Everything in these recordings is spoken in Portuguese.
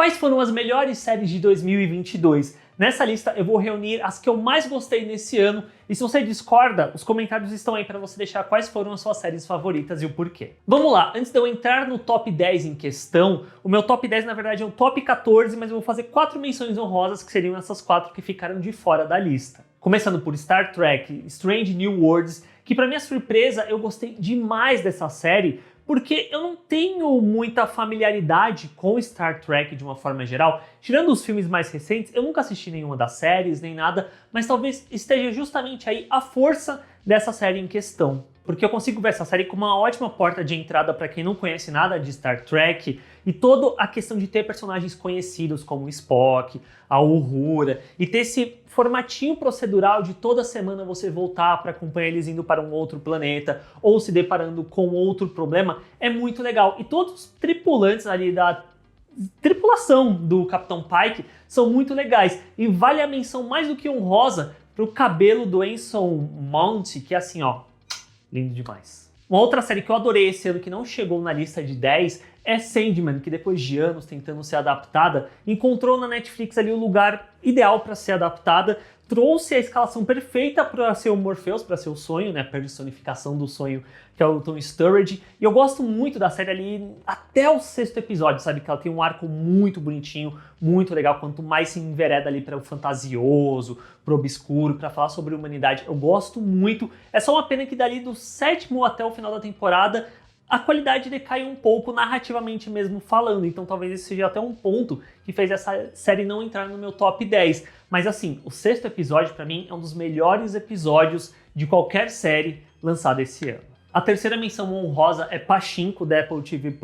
Quais foram as melhores séries de 2022? Nessa lista eu vou reunir as que eu mais gostei nesse ano, e se você discorda, os comentários estão aí para você deixar quais foram as suas séries favoritas e o porquê. Vamos lá, antes de eu entrar no top 10 em questão, o meu top 10 na verdade é o top 14, mas eu vou fazer 4 menções honrosas que seriam essas 4 que ficaram de fora da lista. Começando por Star Trek Strange New Worlds, que para minha surpresa eu gostei demais dessa série, porque eu não tenho muita familiaridade com Star Trek de uma forma geral. Tirando os filmes mais recentes, eu nunca assisti nenhuma das séries, nem nada, mas talvez esteja justamente aí a força dessa série em questão. Porque eu consigo ver essa série como uma ótima porta de entrada para quem não conhece nada de Star Trek, e toda a questão de ter personagens conhecidos como Spock, a Uhura, e ter esse formatinho procedural de toda semana você voltar para acompanhar eles indo para um outro planeta ou se deparando com outro problema, é muito legal. E todos os tripulantes ali da tripulação do Capitão Pike são muito legais. E vale a menção mais do que honrosa pro cabelo do Anson Mount, que é assim, ó, lindo demais. Uma outra série que eu adorei esse ano, que não chegou na lista de 10, é Sandman, que depois de anos tentando ser adaptada, encontrou na Netflix ali o lugar ideal para ser adaptada, trouxe a escalação perfeita para ser o Morpheus, para ser o sonho, né, a personificação do sonho, que é o Tom Sturridge, e eu gosto muito da série ali até o 6º episódio, sabe, que ela tem um arco muito bonitinho, muito legal, quanto mais se envereda ali para o fantasioso, pro obscuro, para falar sobre humanidade, eu gosto muito. É só uma pena que dali do 7º até o final da temporada, a qualidade decai um pouco narrativamente mesmo falando, então talvez esse seja até um ponto que fez essa série não entrar no meu top 10. Mas assim, o 6º episódio para mim é um dos melhores episódios de qualquer série lançada esse ano. A terceira menção honrosa é Pachinko, da Apple TV+,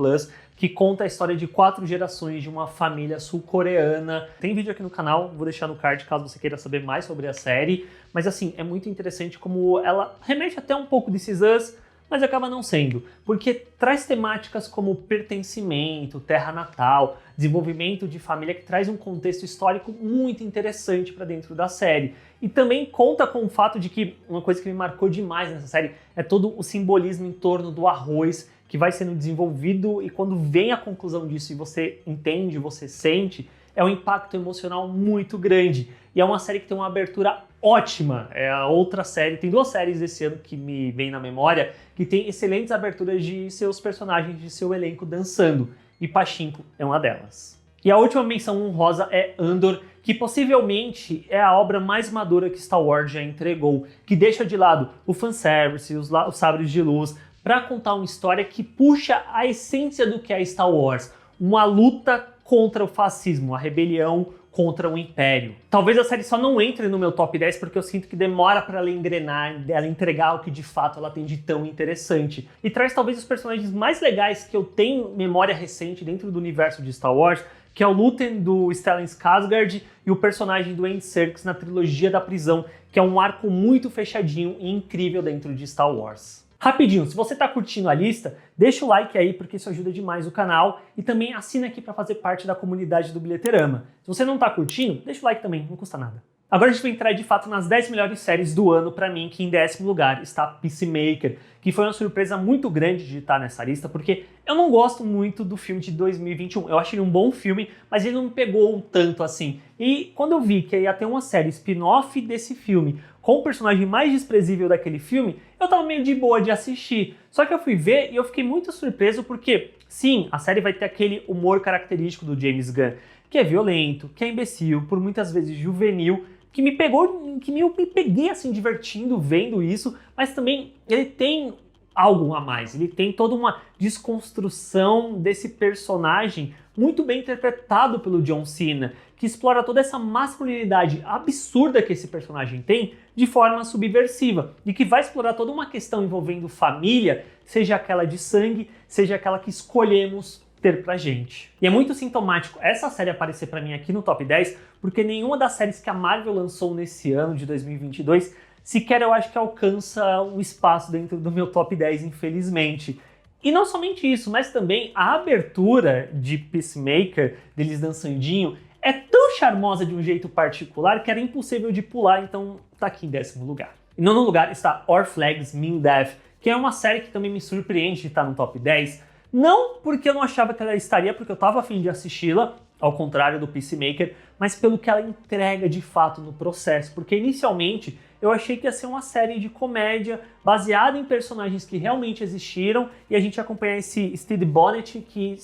que conta a história de 4 gerações de uma família sul-coreana. Tem vídeo aqui no canal, vou deixar no card caso você queira saber mais sobre a série, mas assim, é muito interessante como ela remete até um pouco de This Is Us, mas acaba não sendo, porque traz temáticas como pertencimento, terra natal, desenvolvimento de família, que traz um contexto histórico muito interessante para dentro da série. E também conta com o fato de que uma coisa que me marcou demais nessa série é todo o simbolismo em torno do arroz que vai sendo desenvolvido, e quando vem a conclusão disso e você entende, você sente, é um impacto emocional muito grande. E é uma série que tem uma abertura ótima. É a outra série, tem 2 séries desse ano que me vem na memória, que tem excelentes aberturas de seus personagens, de seu elenco dançando. E Pachinko é uma delas. E a última menção honrosa é Andor, que possivelmente é a obra mais madura que Star Wars já entregou, que deixa de lado o fanservice, os sabres de luz, para contar uma história que puxa a essência do que é Star Wars. Uma luta contra o fascismo, a rebelião contra o Império. Talvez a série só não entre no meu top 10 porque eu sinto que demora para ela engrenar, ela entregar o que de fato ela tem de tão interessante. E traz talvez os personagens mais legais que eu tenho memória recente dentro do universo de Star Wars, que é o Luthen do Stellan Skarsgård e o personagem do Andy Serkis na trilogia da prisão, que é um arco muito fechadinho e incrível dentro de Star Wars. Rapidinho, se você está curtindo a lista, deixa o like aí porque isso ajuda demais o canal, e também assina aqui para fazer parte da comunidade do Bilheterama. Se você não está curtindo, deixa o like também, não custa nada. Agora a gente vai entrar de fato nas 10 melhores séries do ano para mim, que em 10º lugar está Peacemaker, que foi uma surpresa muito grande de estar nessa lista, porque eu não gosto muito do filme de 2021. Eu achei ele um bom filme, mas ele não me pegou tanto assim. E quando eu vi que ia ter uma série spin-off desse filme, com o personagem mais desprezível daquele filme, eu tava meio de boa de assistir. Só que eu fui ver e eu fiquei muito surpreso porque, sim, a série vai ter aquele humor característico do James Gunn, que é violento, que é imbecil, por muitas vezes juvenil, que me pegou, que me peguei assim divertindo vendo isso, mas também ele tem algo a mais, ele tem toda uma desconstrução desse personagem muito bem interpretado pelo John Cena, que explora toda essa masculinidade absurda que esse personagem tem de forma subversiva, e que vai explorar toda uma questão envolvendo família, seja aquela de sangue, seja aquela que escolhemos ter pra gente. E é muito sintomático essa série aparecer pra mim aqui no top 10, porque nenhuma das séries que a Marvel lançou nesse ano de 2022 sequer eu acho que alcança um espaço dentro do meu top 10, infelizmente. E não somente isso, mas também a abertura de Peacemaker, deles dançandinho, é tão charmosa de um jeito particular que era impossível de pular, então tá aqui em 10º lugar. Em 9º lugar está Our Flags Mean Death, que é uma série que também me surpreende de estar no top 10, não porque eu não achava que ela estaria, porque eu tava afim de assisti-la, ao contrário do Peacemaker, mas pelo que ela entrega de fato no processo, porque inicialmente eu achei que ia ser uma série de comédia baseada em personagens que realmente existiram e a gente acompanhar esse Stede Bonnet que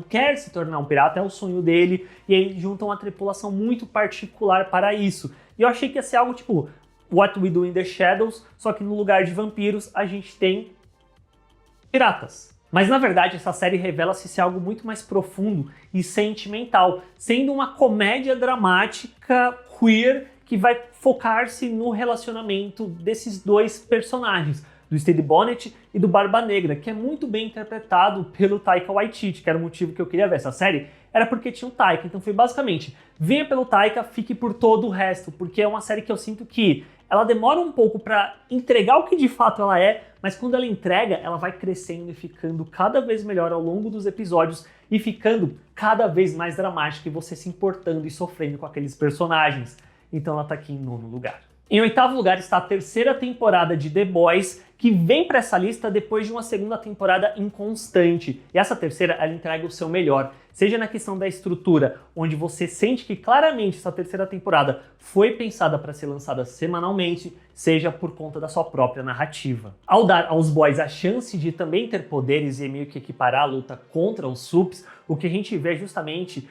quer se tornar um pirata, é o sonho dele, e aí juntam uma tripulação muito particular para isso. E eu achei que ia ser algo tipo What We Do in the Shadows, só que no lugar de vampiros a gente tem piratas. Mas na verdade essa série revela-se ser algo muito mais profundo e sentimental, sendo uma comédia dramática queer que vai focar-se no relacionamento desses dois personagens, do Stede Bonnet e do Barba Negra, que é muito bem interpretado pelo Taika Waititi, que era o motivo que eu queria ver essa série, era porque tinha o Taika. Então foi basicamente, venha pelo Taika, fique por todo o resto, porque é uma série que eu sinto que ela demora um pouco para entregar o que de fato ela é, mas quando ela entrega, ela vai crescendo e ficando cada vez melhor ao longo dos episódios e ficando cada vez mais dramática e você se importando e sofrendo com aqueles personagens. Então ela tá aqui em 9º lugar. Em 8º lugar está a 3ª temporada de The Boys, que vem para essa lista depois de uma 2ª temporada inconstante. E essa terceira, ela entrega o seu melhor, seja na questão da estrutura, onde você sente que claramente essa 3ª temporada foi pensada para ser lançada semanalmente, seja por conta da sua própria narrativa. Ao dar aos Boys a chance de também ter poderes e meio que equiparar a luta contra os Supes, o que a gente vê é justamente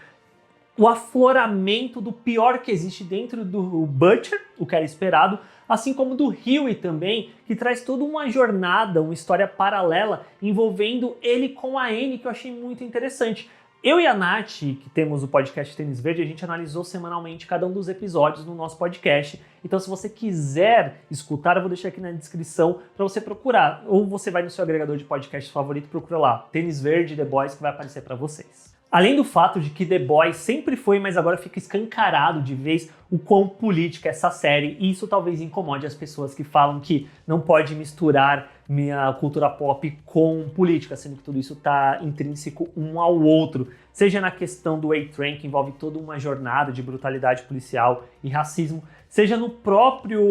o afloramento do pior que existe dentro do Butcher, o que era esperado, assim como do Huey também, que traz toda uma jornada, uma história paralela envolvendo ele com a Annie, que eu achei muito interessante. Eu e a Nath, que temos o podcast Tênis Verde, a gente analisou semanalmente cada um dos episódios no nosso podcast. Então, se você quiser escutar, eu vou deixar aqui na descrição para você procurar. Ou você vai no seu agregador de podcast favorito e procura lá, Tênis Verde The Boys, que vai aparecer para vocês. Além do fato de que The Boys sempre foi, mas agora fica escancarado de vez o quão política é essa série, e isso talvez incomode as pessoas que falam que não pode misturar minha cultura pop com política, sendo que tudo isso está intrínseco um ao outro. Seja na questão do A-Train, que envolve toda uma jornada de brutalidade policial e racismo, seja no próprio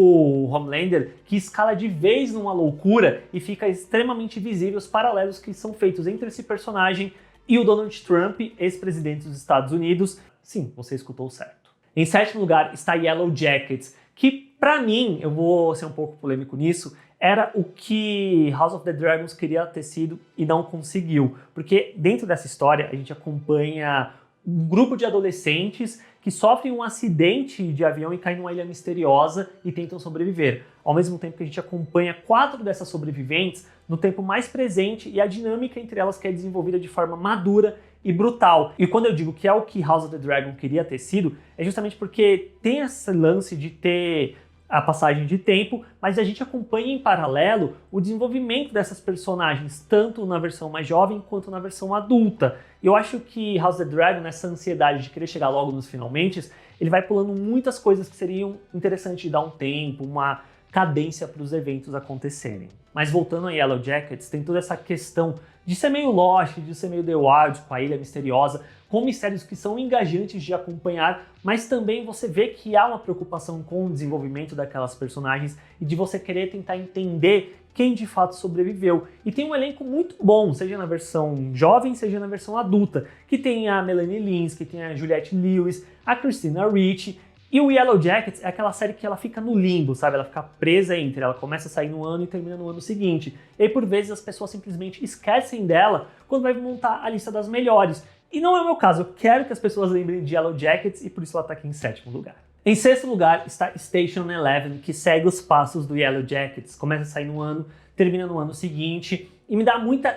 Homelander, que escala de vez numa loucura e fica extremamente visível os paralelos que são feitos entre esse personagem e o Donald Trump, ex-presidente dos Estados Unidos. Sim, você escutou certo. Em 7º lugar está Yellow Jackets, que pra mim, eu vou ser um pouco polêmico nisso, era o que House of the Dragons queria ter sido e não conseguiu. Porque dentro dessa história a gente acompanha um grupo de adolescentes que sofrem um acidente de avião e caem numa ilha misteriosa e tentam sobreviver. Ao mesmo tempo que a gente acompanha 4 dessas sobreviventes no tempo mais presente e a dinâmica entre elas que é desenvolvida de forma madura e brutal. E quando eu digo que é o que House of the Dragon queria ter sido, é justamente porque tem esse lance de ter a passagem de tempo, mas a gente acompanha em paralelo o desenvolvimento dessas personagens, tanto na versão mais jovem quanto na versão adulta. E eu acho que House of the Dragon, nessa ansiedade de querer chegar logo nos finalmente, ele vai pulando muitas coisas que seriam interessantes de dar um tempo, uma cadência para os eventos acontecerem. Mas voltando a Yellow Jackets, tem toda essa questão de ser meio Lost, de ser meio The Wild, com a ilha misteriosa, com mistérios que são engajantes de acompanhar, mas também você vê que há uma preocupação com o desenvolvimento daquelas personagens e de você querer tentar entender quem de fato sobreviveu. E tem um elenco muito bom, seja na versão jovem, seja na versão adulta, que tem a Melanie Linsky, que tem a Juliette Lewis, a Christina Ricci. E o Yellow Jackets é aquela série que ela fica no limbo, sabe? Ela fica presa entre, ela começa a sair no ano e termina no ano seguinte. E aí, por vezes, as pessoas simplesmente esquecem dela quando vai montar a lista das melhores. E não é o meu caso, eu quero que as pessoas lembrem de Yellow Jackets e por isso ela está aqui em 7º lugar. Em 6º lugar está Station Eleven, que segue os passos do Yellow Jackets. Começa a sair no ano, termina no ano seguinte. E me dá muita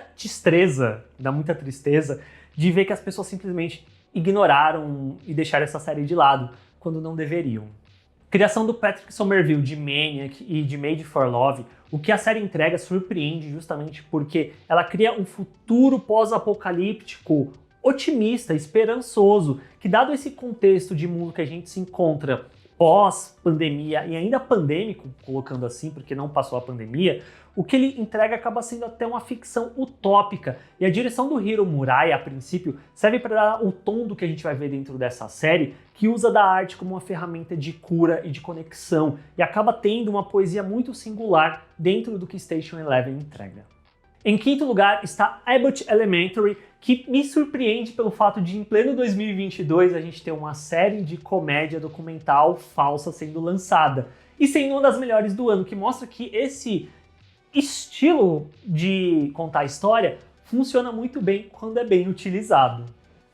tristeza de ver que as pessoas simplesmente ignoraram e deixaram essa série de lado, quando não deveriam. Criação do Patrick Somerville de Maniac e de Made for Love, o que a série entrega surpreende justamente porque ela cria um futuro pós-apocalíptico otimista, esperançoso, que dado esse contexto de mundo que a gente se encontra pós-pandemia e ainda pandêmico, colocando assim, porque não passou a pandemia, o que ele entrega acaba sendo até uma ficção utópica. E a direção do Hiro Murai, a princípio, serve para dar o tom do que a gente vai ver dentro dessa série, que usa da arte como uma ferramenta de cura e de conexão, e acaba tendo uma poesia muito singular dentro do que Station Eleven entrega. Em quinto lugar está Abbott Elementary, que me surpreende pelo fato de, em pleno 2022, a gente ter uma série de comédia documental falsa sendo lançada. E sendo uma das melhores do ano, que mostra que esse estilo de contar história funciona muito bem quando é bem utilizado.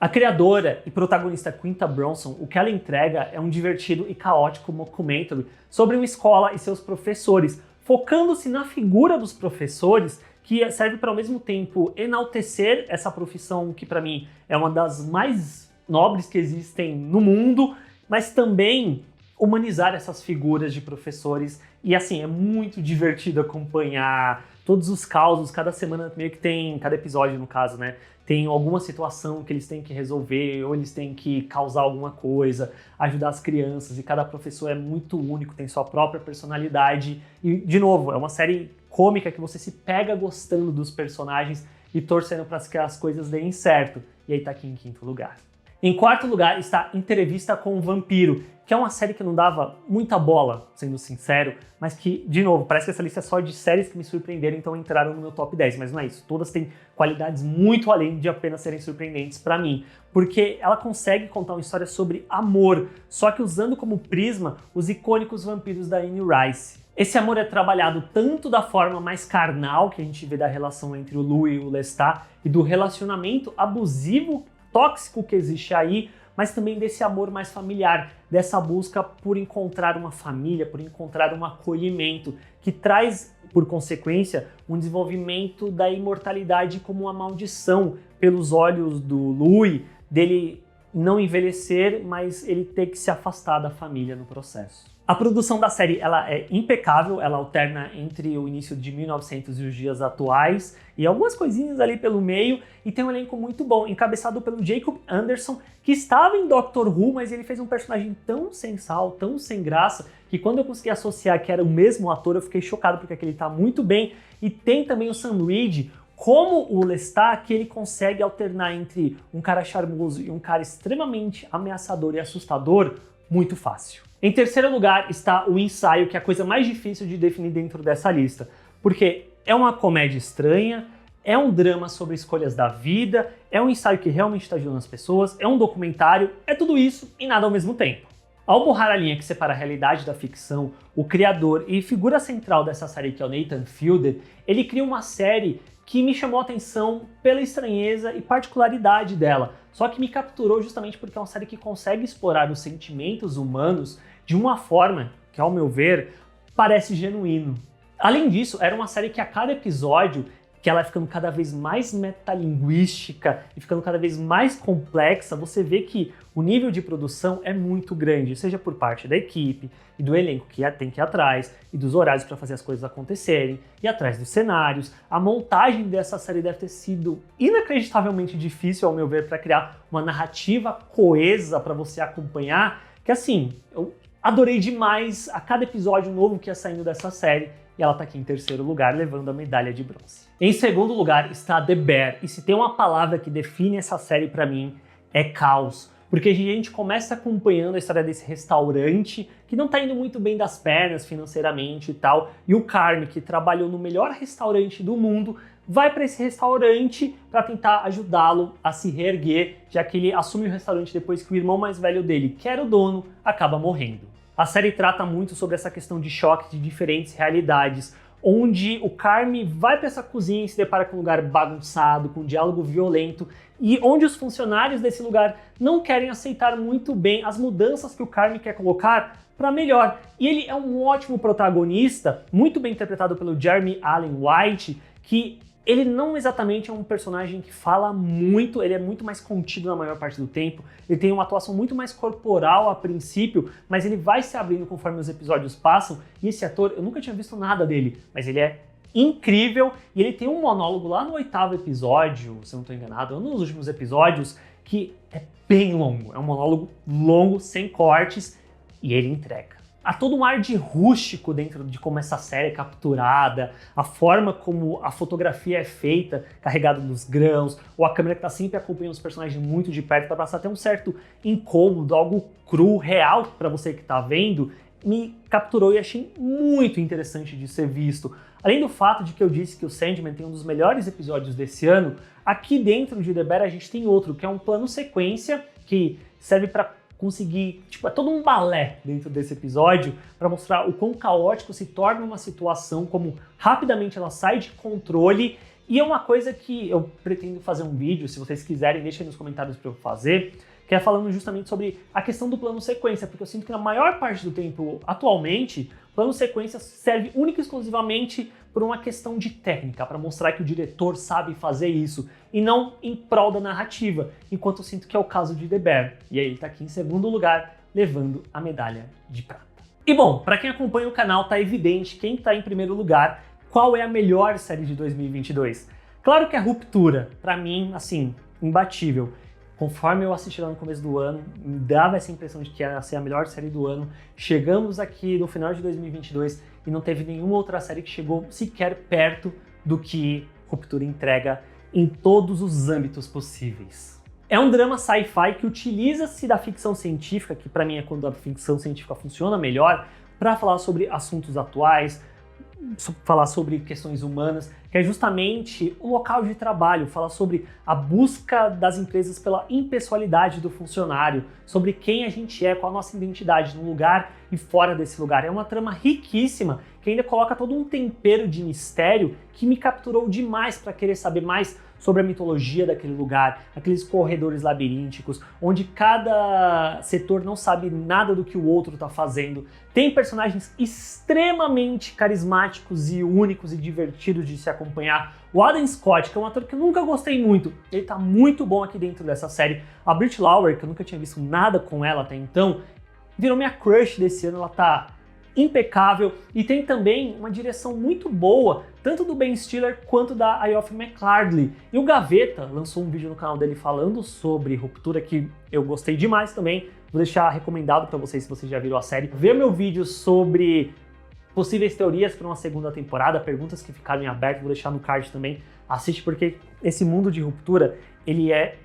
A criadora e protagonista Quinta Brunson, o que ela entrega é um divertido e caótico mockumentary sobre uma escola e seus professores, focando-se na figura dos professores, que serve para ao mesmo tempo enaltecer essa profissão que para mim é uma das mais nobres que existem no mundo, mas também humanizar essas figuras de professores. E assim, é muito divertido acompanhar todos os causos, cada semana meio que tem, cada episódio no caso, né? Tem alguma situação que eles têm que resolver, ou eles têm que causar alguma coisa, ajudar as crianças, e cada professor é muito único, tem sua própria personalidade. E, de novo, é uma série cômica que você se pega gostando dos personagens e torcendo para que as coisas deem certo. E aí tá aqui em quinto lugar. Em quarto lugar está Entrevista com o Vampiro, que é uma série que não dava muita bola, sendo sincero, mas que, de novo, parece que essa lista é só de séries que me surpreenderam, então entraram no meu top 10, mas não é isso. Todas têm qualidades muito além de apenas serem surpreendentes pra mim, porque ela consegue contar uma história sobre amor, só que usando como prisma os icônicos vampiros da Anne Rice. Esse amor é trabalhado tanto da forma mais carnal, que a gente vê da relação entre o Louis e o Lestat, e do relacionamento abusivo, tóxico que existe aí, mas também desse amor mais familiar, dessa busca por encontrar uma família, por encontrar um acolhimento, que traz, por consequência, um desenvolvimento da imortalidade como uma maldição pelos olhos do Louis, dele não envelhecer, mas ele ter que se afastar da família no processo. A produção da série ela é impecável, ela alterna entre o início de 1900 e os dias atuais, e algumas coisinhas ali pelo meio, e tem um elenco muito bom, encabeçado pelo Jacob Anderson, que estava em Doctor Who, mas ele fez um personagem tão sem sal, tão sem graça, que quando eu consegui associar que era o mesmo ator, eu fiquei chocado porque ele está muito bem. E tem também o Sam Reed, como o Lestat, que ele consegue alternar entre um cara charmoso e um cara extremamente ameaçador e assustador muito fácil. Em terceiro lugar está o ensaio, que é a coisa mais difícil de definir dentro dessa lista, porque é uma comédia estranha, é um drama sobre escolhas da vida, é um ensaio que realmente está ajudando as pessoas, é um documentário, é tudo isso e nada ao mesmo tempo. Ao borrar a linha que separa a realidade da ficção, o criador e figura central dessa série, que é o Nathan Fielder, ele cria uma série que me chamou a atenção pela estranheza e particularidade dela, só que me capturou justamente porque é uma série que consegue explorar os sentimentos humanos de uma forma que, ao meu ver, parece genuíno. Além disso, era uma série que a cada episódio, que ela vai ficando cada vez mais metalinguística e ficando cada vez mais complexa, você vê que o nível de produção é muito grande, seja por parte da equipe e do elenco que tem que ir atrás, e dos horários para fazer as coisas acontecerem, e atrás dos cenários. A montagem dessa série deve ter sido inacreditavelmente difícil, ao meu ver, para criar uma narrativa coesa para você acompanhar, que assim, eu adorei demais a cada episódio novo que ia saindo dessa série, e ela tá aqui em terceiro lugar, levando a medalha de bronze. Em segundo lugar está The Bear, e se tem uma palavra que define essa série pra mim, é caos. Porque a gente começa acompanhando a história desse restaurante, que não tá indo muito bem das pernas financeiramente e tal, e o Carme, que trabalhou no melhor restaurante do mundo, vai para esse restaurante para tentar ajudá-lo a se reerguer, já que ele assume o restaurante depois que o irmão mais velho dele, que era o dono, acaba morrendo. A série trata muito sobre essa questão de choque de diferentes realidades, onde o Carme vai para essa cozinha e se depara com um lugar bagunçado, com um diálogo violento, e onde os funcionários desse lugar não querem aceitar muito bem as mudanças que o Carme quer colocar para melhor. E ele é um ótimo protagonista, muito bem interpretado pelo Jeremy Allen White, que ele não exatamente é um personagem que fala muito, ele é muito mais contido na maior parte do tempo, ele tem uma atuação muito mais corporal a princípio, mas ele vai se abrindo conforme os episódios passam, e esse ator, eu nunca tinha visto nada dele, mas ele é incrível, e ele tem um monólogo lá no 8º episódio, se eu não estou enganado, ou nos últimos episódios, que é bem longo, é um monólogo longo, sem cortes, e ele entrega. Há todo um ar de rústico dentro de como essa série é capturada, a forma como a fotografia é feita, carregada nos grãos, ou a câmera que está sempre acompanhando os personagens muito de perto, para passar até um certo incômodo, algo cru, real para você que está vendo. me capturou e achei muito interessante de ser visto. Além do fato de que eu disse que o Sandman tem um dos melhores episódios desse ano, aqui dentro de The Bear a gente tem outro, que é um plano sequência, que serve para conseguir, tipo, é todo um balé dentro desse episódio para mostrar o quão caótico se torna uma situação, como rapidamente ela sai de controle. E é uma coisa que eu pretendo fazer um vídeo, se vocês quiserem, deixem aí nos comentários para eu fazer, que é falando justamente sobre a questão do plano sequência, porque eu sinto que na maior parte do tempo, atualmente, o plano sequência serve única e exclusivamente por uma questão de técnica, para mostrar que o diretor sabe fazer isso, e não em prol da narrativa, enquanto eu sinto que é o caso de The Bear. E aí ele tá aqui em segundo lugar, levando a medalha de prata. E bom, para quem acompanha o canal, tá evidente quem tá em primeiro lugar, qual é a melhor série de 2022. Claro que é Ruptura, para mim, assim, imbatível. Conforme eu assisti lá no começo do ano, me dava essa impressão de que ia ser a melhor série do ano. Chegamos aqui no final de 2022 e não teve nenhuma outra série que chegou sequer perto do que Ruptura entrega em todos os âmbitos possíveis. É um drama sci-fi que utiliza-se da ficção científica, que para mim é quando a ficção científica funciona melhor, para falar sobre assuntos atuais, falar sobre questões humanas, que é justamente o local de trabalho, falar sobre a busca das empresas pela impessoalidade do funcionário, sobre quem a gente é, qual a nossa identidade no lugar e fora desse lugar. É uma trama riquíssima que ainda coloca todo um tempero de mistério que me capturou demais para querer saber mais sobre a mitologia daquele lugar, aqueles corredores labirínticos, onde cada setor não sabe nada do que o outro está fazendo. Tem personagens extremamente carismáticos e únicos e divertidos de se acompanhar. O Adam Scott, que é um ator que eu nunca gostei muito, ele tá muito bom aqui dentro dessa série. A Brit Lauer, que eu nunca tinha visto nada com ela até então, virou minha crush desse ano, ela tá impecável, e tem também uma direção muito boa, tanto do Ben Stiller quanto da Aoife McClardley. E o Gaveta lançou um vídeo no canal dele falando sobre Ruptura, que eu gostei demais também. Vou deixar recomendado para vocês, se vocês já viram a série. Ver meu vídeo sobre possíveis teorias para uma segunda temporada, perguntas que ficaram em aberto, vou deixar no card também. Assiste, porque esse mundo de Ruptura, ele é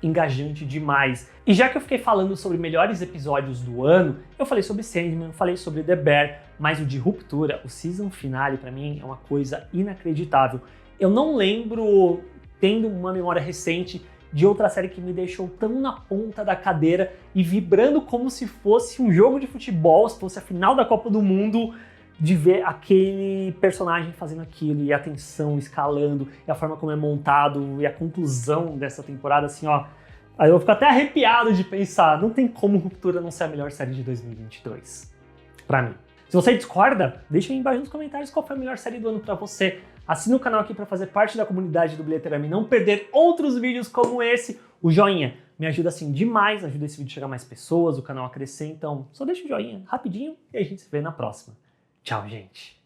engajante demais. E já que eu fiquei falando sobre melhores episódios do ano, eu falei sobre Sandman, eu falei sobre The Bear, mas o de Ruptura, o season finale, pra mim é uma coisa inacreditável. Eu não lembro, tendo uma memória recente, de outra série que me deixou tão na ponta da cadeira e vibrando como se fosse um jogo de futebol, se fosse a final da Copa do Mundo, de ver aquele personagem fazendo aquilo, e a tensão escalando, e a forma como é montado, e a conclusão dessa temporada, assim, ó. Aí eu fico até arrepiado de pensar, não tem como Ruptura não ser a melhor série de 2022, pra mim. Se você discorda, deixa aí embaixo nos comentários qual foi a melhor série do ano pra você. Assina o canal aqui pra fazer parte da comunidade do Bilheteirama e não perder outros vídeos como esse. O joinha me ajuda assim demais, ajuda esse vídeo a chegar a mais pessoas, o canal a crescer, então só deixa o joinha rapidinho e a gente se vê na próxima. Tchau, gente!